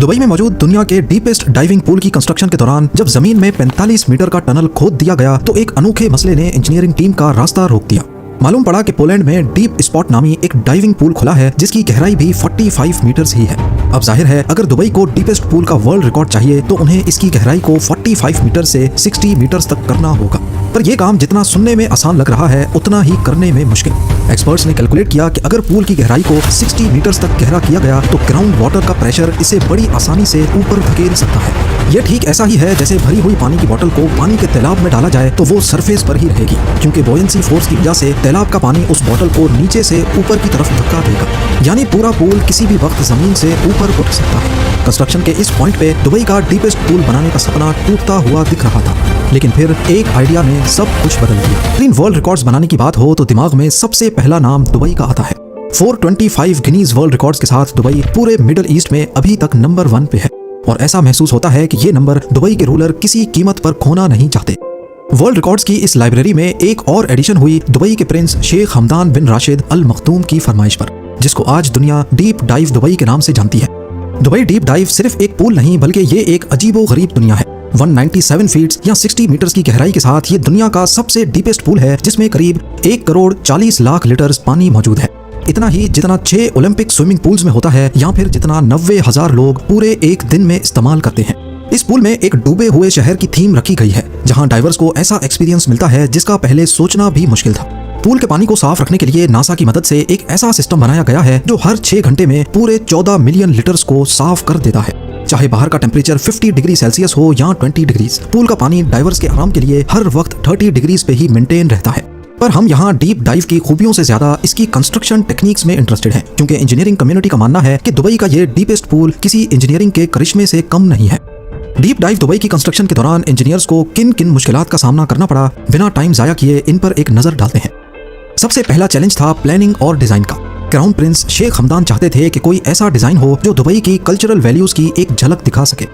Dubai में मौजूद दुनिया के डीपेस्ट डाइविंग पूल की कंस्ट्रक्शन के दौरान जब जमीन में 45 मीटर का टनल खोद दिया गया तो एक अनोखे मसले ने इंजीनियरिंग टीम का रास्ता रोक दिया। मालूम पड़ा कि पोलैंड में डीप स्पॉट नामी एक डाइविंग पूल खुला है जिसकी गहराई भी 45 मीटर्स ही है। अब जाहिर है अगर दुबई को डीपेस्ट पूल का वर्ल्ड रिकॉर्ड चाहिए तो उन्हें इसकी गहराई को 45 मीटर से 60 मीटर्स तक करना होगा। पर यह काम जितना सुनने में आसान लग रहा है उतना ही करने में मुश्किल। एक्सपर्ट्स ने कैलकुलेट किया कि अगर पूल की गहराई को 60 मीटर्स तक गहरा किया गया तो ग्राउंड वाटर का प्रेशर इसे बड़ी आसानी से ऊपर धकेल सकता है। यह ठीक ऐसा ही है जैसे भरी हुई पानी की बोतल को पानी के तालाब में डाला जाए तो वो सरफेस पर ही रहेगी, क्योंकि बॉयंसी फोर्स की वजह से तालाब का पानी उस बोतल को नीचे से ऊपर की तरफ धक्का देगा, यानी पूरा पूल किसी भी वक्त जमीन से ऊपर उठ सकता है। कंस्ट्रक्शन के इस पॉइंट पे दुबई का डीपेस्ट पूल बनाने का सपना टूटता हुआ दिख रहा था, लेकिन फिर एक आइडिया ने सब कुछ बदल दिया। लेकिन वर्ल्ड रिकॉर्ड्स बनाने की बात हो तो दिमाग में सबसे पहला नाम दुबई का आता है। 425 गिनीज वर्ल्ड रिकॉर्ड्स के साथ दुबई पूरे मिडिल ईस्ट में अभी तक नंबर 1 पे है, और ऐसा महसूस होता है कि ये नंबर दुबई के रूलर किसी कीमत पर खोना नहीं चाहते। वर्ल्ड रिकॉर्ड्स की इस लाइब्रेरी में एक और एडिशन हुई दुबई के प्रिंस शेख हमदान बिन राशिद अल मखदूम की फरमाइश पर, जिसको आज दुनिया डीप डाइव दुबई के नाम से जानती है। दुबई डीप डाइव सिर्फ एक पूल नहीं बल्कि ये एक अजीबो गरीब दुनिया है। 197 फीट या 60 मीटर्स की गहराई के साथ ये दुनिया का सबसे डीपेस्ट पूल है, जिसमें करीब 1 करोड़ 40 लाख लीटर पानी मौजूद है। इतना ही जितना 6 ओलंपिक स्विमिंग पूल्स में होता है, या फिर जितना 90,000 लोग पूरे एक दिन में इस्तेमाल करते हैं। इस पूल में एक डूबे हुए शहर की थीम रखी गई है, जहां डाइवर्स को ऐसा एक्सपीरियंस मिलता है जिसका पहले सोचना भी मुश्किल था। पूल के पानी को साफ रखने के लिए नासा की मदद से एक ऐसा सिस्टम बनाया गया है जो हर 6 घंटे में पूरे 14 मिलियन लीटर्स को साफ कर देता है। चाहे बाहर का टेम्परेचर 50 डिग्री सेल्सियस हो या 20 डिग्री, पूल का पानी डाइवर्स के आराम के लिए हर वक्त 30 डिग्रीज पे ही मेंटेन रहता है। पर हम यहाँ डीप डाइव की खूबियों से ज्यादा इसकी कंस्ट्रक्शन टेक्निक्स में इंटरेस्टेड हैं, क्योंकि इंजीनियरिंग कम्युनिटी का मानना है कि दुबई का ये डीपेस्ट पूल किसी इंजीनियरिंग के करिश्मे से कम नहीं है। डीप डाइव दुबई की कंस्ट्रक्शन के दौरान इंजीनियर्स को किन किन मुश्किलात का सामना करना पड़ा, बिना टाइम जाया किए इन पर एक नजर डालते हैं। सबसे पहला चैलेंज था प्लानिंग और डिजाइन का। क्राउन प्रिंस शेख हमदान चाहते थे कि कोई ऐसा डिजाइन हो जो दुबई की कल्चरल वैल्यूज की एक झलक दिखा सके।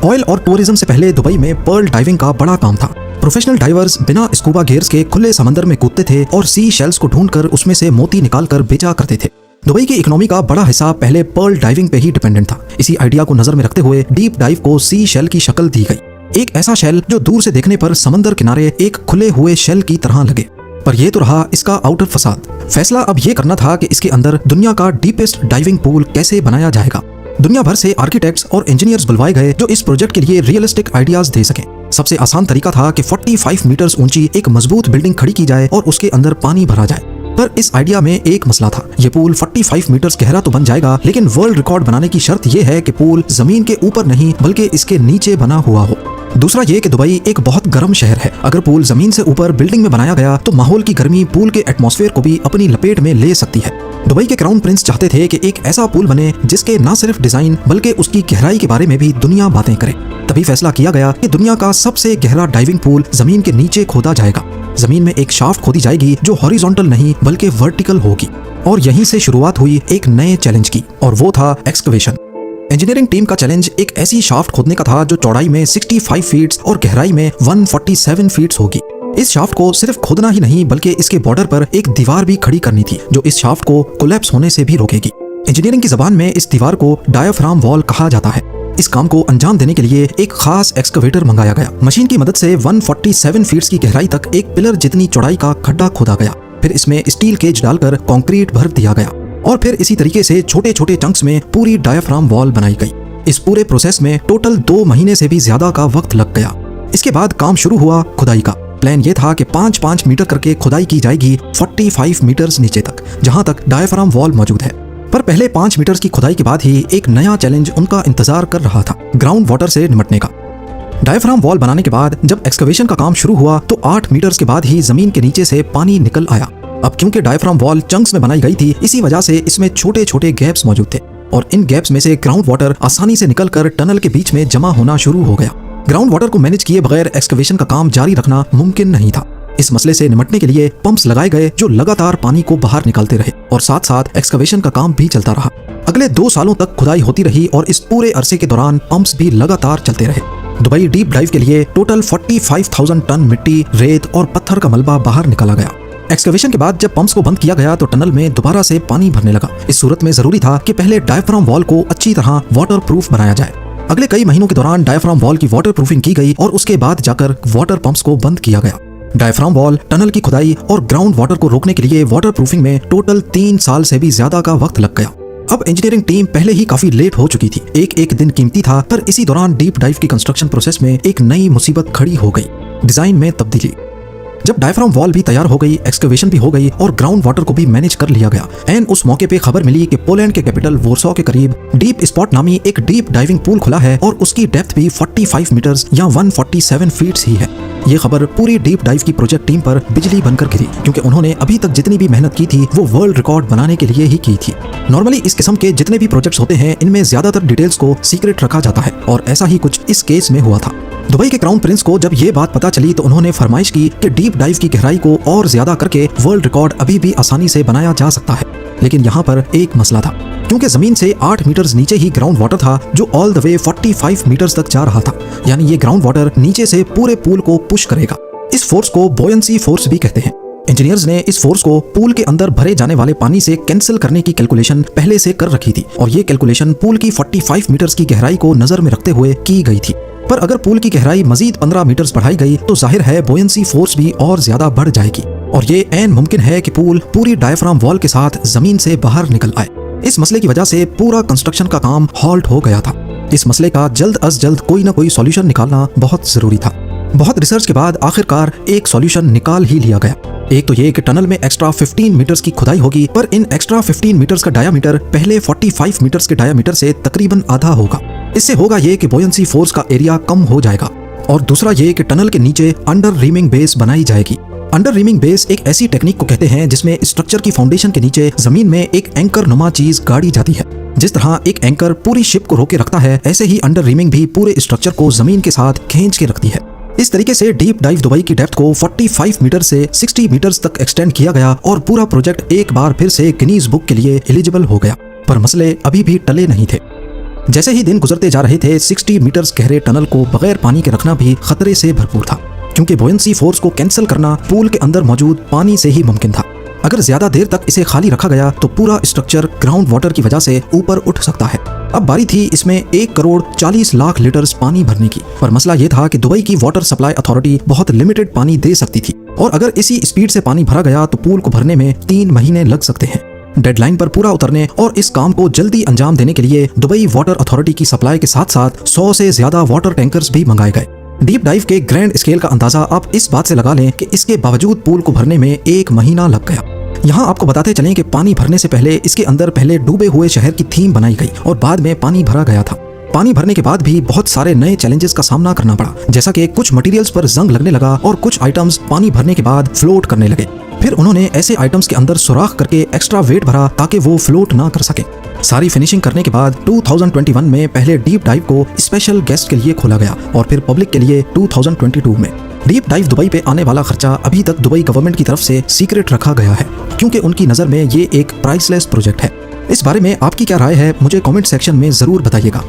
ऑयल और टूरिज्म से पहले दुबई में पर्ल डाइविंग का बड़ा काम था। प्रोफेशनल डाइवर्स बिना स्कूबा गियर्स के खुले समंदर में कूदते थे और सी शेल्स को ढूंढकर उसमें से मोती निकालकर बेचा करते थे। दुबई की इकोनॉमी का बड़ा हिस्सा पहले पर्ल डाइविंग पे ही डिपेंडेंट था। इसी आइडिया को नजर में रखते हुए डीप डाइव को सी शेल की शक्ल दी गई, एक ऐसा शेल जो दूर से देखने पर समंदर किनारे एक खुले हुए शेल की तरह लगे। पर यह तो रहा इसका आउटर फसाद। फैसला अब यह करना था कि इसके अंदर दुनिया का डीपेस्ट डाइविंग पूल कैसे बनाया जाएगा। दुनिया भर से आर्किटेक्ट्स और इंजीनियर्स बुलवाए गए जो इस प्रोजेक्ट के लिए रियलिस्टिक आइडियाज दे सकें। सबसे आसान तरीका था कि 45 मीटर्स ऊंची एक मजबूत बिल्डिंग खड़ी की जाए और उसके अंदर पानी भरा जाए। पर इस आइडिया में एक मसला था। ये पूल 45 मीटर्स गहरा तो बन जाएगा, लेकिन वर्ल्ड रिकॉर्ड बनाने की शर्त यह है कि पूल जमीन के ऊपर नहीं बल्कि इसके नीचे बना हुआ हो। दूसरा ये कि दुबई एक बहुत गर्म शहर है। अगर पूल जमीन से ऊपर बिल्डिंग में बनाया गया तो माहौल की गर्मी पूल के एटमॉस्फेयर को भी अपनी लपेट में ले सकती है। दुबई के क्राउन प्रिंस चाहते थे कि एक ऐसा पूल बने जिसके न सिर्फ डिजाइन बल्कि उसकी गहराई के बारे में भी दुनिया बातें करे। तभी फैसला किया गया कि दुनिया का सबसे गहरा डाइविंग पूल जमीन के नीचे खोदा जाएगा। जमीन में एक शाफ्ट खोदी जाएगी जो हॉरिजॉन्टल नहीं बल्कि वर्टिकल होगी। और यहीं से शुरुआत हुई एक नए चैलेंज की, और वो था एक्सकवेशन। इंजीनियरिंग टीम का चैलेंज एक ऐसी शाफ्ट खोदने का था जो चौड़ाई में 65 फीट और गहराई में 147 फीट होगी। इस शाफ्ट को सिर्फ खोदना ही नहीं बल्कि इसके बॉर्डर पर एक दीवार भी खड़ी करनी थी जो इस शाफ्ट को कोलैप्स होने से भी रोकेगी। इंजीनियरिंग की जबान में इस दीवार को डायाफ्राम वॉल कहा जाता है। इस काम को अंजाम देने के लिए एक खास एक्सकवेटर मंगाया गया। मशीन की मदद से 147 फीट की गहराई तक एक पिलर जितनी चौड़ाई का खड्डा खोदा गया। फिर इसमें स्टील केज डालकर कंक्रीट भर दिया गया और फिर इसी तरीके से छोटे छोटे चंक्स में पूरी डायाफ्राम वॉल बनाई गई। इस पूरे प्रोसेस में टोटल 2 महीने से भी ज्यादा का वक्त लग गया। इसके बाद काम शुरू हुआ खुदाई का। प्लान ये था कि 5-5 मीटर करके खुदाई की जाएगी 45 मीटर्स नीचे तक, जहां तक डायाफ्राम वॉल मौजूद है। पर पहले 5 मीटर्स की खुदाई के बाद ही एक नया चैलेंज उनका इंतजार कर रहा था, ग्राउंड वाटर से निपटने का। डायाफ्राम वॉल बनाने के बाद जब एक्सकवेशन का काम शुरू हुआ तो 8 मीटर्स के बाद ही जमीन के नीचे से पानी निकल आया। अब क्योंकि डायाफ्राम वॉल चंक्स में बनाई गई थी, इसी वजह से इसमें छोटे छोटे गैप्स मौजूद थे और इन गैप्स में से ग्राउंड वाटर आसानी से निकलकर टनल के बीच में जमा होना शुरू हो गया। ग्राउंड वाटर को मैनेज किए बगैर एक्सकवेशन का काम जारी रखना मुमकिन नहीं था। इस मसले से निपटने के लिए पंप्स लगाए गए जो लगातार पानी को बाहर निकालते रहे और साथ साथ एक्सकवेशन का काम भी चलता रहा। अगले 2 सालों तक खुदाई होती रही और इस पूरे अरसे के दौरान पंप्स भी लगातार चलते रहे। दुबई डीप डाइव के लिए टोटल 45,000 टन मिट्टी, रेत और पत्थर का मलबा बाहर निकाला गया। एक्सकवेशन के बाद जब पंप्स को बंद किया गया तो टनल में दोबारा से पानी भरने लगा। इस सूरत में जरूरी था कि पहले डायफ्राम वॉल को अच्छी तरह वाटर प्रूफ बनाया जाए। अगले कई महीनों के दौरान डायफ्राम वॉल की वाटर प्रूफिंग की गई और उसके बाद जाकर वाटर पंप्स को बंद किया गया। डायफ्राम वॉल, टनल की खुदाई और ग्राउंड वाटर को रोकने के लिए वाटर प्रूफिंग में टोटल 3 साल से भी ज्यादा का वक्त लग गया। अब इंजीनियरिंग टीम पहले ही काफी लेट हो चुकी थी। एक दिन कीमती था, पर इसी दौरान डीप डाइव की कंस्ट्रक्शन प्रोसेस में एक नई मुसीबत खड़ी हो गई, डिजाइन में तब्दीली। जब डायफ्राम वॉल भी तैयार हो गई, एक्सकवेशन भी हो गई और ग्राउंड वाटर को भी मैनेज कर लिया गया, एंड उस मौके पे खबर मिली कि पोलैंड के कैपिटल वॉर्सो के करीब डीप स्पॉट नामी एक डीप डाइविंग पूल खुला है और उसकी डेप्थ भी 45 मीटर्स या 147 फीट्स ही है। ये खबर पूरी डीप डाइव की प्रोजेक्ट टीम पर बिजली बनकर गिरी, क्योंकि उन्होंने अभी तक जितनी भी मेहनत की थी वो वर्ल्ड रिकॉर्ड बनाने के लिए ही की थी। नॉर्मली इस किस्म के जितने भी प्रोजेक्ट्स होते हैं इनमें ज्यादातर डिटेल्स को सीक्रेट रखा जाता है, और ऐसा ही कुछ इस केस में हुआ था। दुबई के क्राउन प्रिंस को जब ये बात पता चली तो उन्होंने फरमाइश की कि डीप डाइव की गहराई को और ज्यादा करके वर्ल्ड रिकॉर्ड अभी भी आसानी से बनाया जा सकता है। लेकिन यहाँ पर एक मसला था, क्योंकि जमीन से 8 मीटर्स नीचे ही ग्राउंड वाटर था जो ऑल द वे 45 मीटर्स तक जा रहा था। यानी ये ग्राउंड वाटर नीचे से पूरे पूल को पुश करेगा। इस फोर्स को बोयंसी फोर्स भी कहते हैं। इंजीनियर्स ने इस फोर्स को पूल के अंदर भरे जाने वाले पानी से कैंसिल करने की कैलकुलेशन पहले से कर रखी थी, और ये कैलकुलेशन पूल की 45 मीटर्स की गहराई को नजर में रखते हुए की गई थी। पर अगर पूल की गहराई मजीद 15 मीटर्स बढ़ाई गई तो जाहिर है बोयंसी फोर्स भी और ज्यादा बढ़ जाएगी, और ये ऐन मुमकिन है कि पूल पूरी डायफ्राम वॉल के साथ जमीन से बाहर निकल आए। इस मसले की वजह से पूरा कंस्ट्रक्शन का काम हॉल्ट हो गया था। इस मसले का जल्द अज जल्द कोई ना कोई सॉल्यूशन निकालना बहुत जरूरी था। बहुत रिसर्च के बाद आखिरकार एक सॉल्यूशन निकाल ही लिया गया। एक तो ये कि टनल में एक्स्ट्रा 15 मीटर्स की खुदाई होगी, पर इन एक्स्ट्रा 15 मीटर्स का डायामीटर पहले 45 मीटर्स के डायामीटर से तकरीबन आधा होगा। इससे होगा ये कि बोयंसी फोर्स का एरिया कम हो जाएगा। और दूसरा ये कि टनल के नीचे अंडर रीमिंग बेस बनाई जाएगी। अंडर रीमिंग बेस एक ऐसी टेक्निक को कहते हैं जिसमें स्ट्रक्चर की फाउंडेशन के नीचे जमीन में एक एंकर नुमा चीज गाड़ी जाती है। जिस तरह एक एंकर पूरी शिप को रोके रखता है, ऐसे ही अंडर रीमिंग भी पूरे स्ट्रक्चर को जमीन के साथ खींच के रखती है। इस तरीके से डीप डाइव दुबई की डेप्थ को 45 मीटर से 60 मीटर्स तक एक्सटेंड किया गया और पूरा प्रोजेक्ट एक बार फिर से गिनीज बुक के लिए एलिजिबल हो गया। पर मसले अभी भी टले नहीं थे। जैसे ही दिन गुजरते जा रहे थे, 60 मीटर्स गहरे टनल को बगैर पानी के रखना भी खतरे से भरपूर था, क्योंकि बोयंसी फोर्स को कैंसिल करना पूल के अंदर मौजूद पानी से ही मुमकिन था। अगर ज्यादा देर तक इसे खाली रखा गया तो पूरा स्ट्रक्चर ग्राउंड वाटर की वजह से ऊपर उठ सकता है। अब बारी थी इसमें 1,40,00,000 लीटर्स पानी भरने की। पर मसला ये था कि दुबई की वाटर सप्लाई अथॉरिटी बहुत लिमिटेड पानी दे सकती थी, और अगर इसी स्पीड से पानी भरा गया तो पूल को भरने में 3 महीने लग सकते हैं। डेडलाइन पर पूरा उतरने और इस काम को जल्दी अंजाम देने के लिए दुबई वाटर अथॉरिटी की सप्लाई के साथ साथ 100 से ज्यादा वाटर टैंकर्स भी मंगाए गए। डीप डाइव के ग्रैंड स्केल का अंदाजा आप इस बात से लगा लें कि इसके बावजूद पूल को भरने में 1 महीना लग गया। यहाँ आपको बताते चलें कि पानी भरने से पहले इसके अंदर पहले डूबे हुए शहर की थीम बनाई गई और बाद में पानी भरा गया था। पानी भरने के बाद भी बहुत सारे नए चैलेंजेस का सामना करना पड़ा, जैसा कि कुछ मटेरियल्स पर जंग लगने लगा और कुछ आइटम्स पानी भरने के बाद फ्लोट करने लगे। फिर उन्होंने ऐसे आइटम्स के अंदर सुराख करके एक्स्ट्रा वेट भरा ताकि वो फ्लोट ना कर सके। सारी फिनिशिंग करने के बाद 2021 में पहले डीप डाइव को स्पेशल गेस्ट के लिए खोला गया और फिर पब्लिक के लिए 2022 में। डीप डाइव दुबई पे आने वाला खर्चा अभी तक दुबई गवर्नमेंट की तरफ से सीक्रेट रखा गया है, क्योंकि उनकी नज़र में ये एक प्राइसलेस प्रोजेक्ट है। इस बारे में आपकी क्या राय है, मुझे कमेंट सेक्शन में ज़रूर बताइएगा।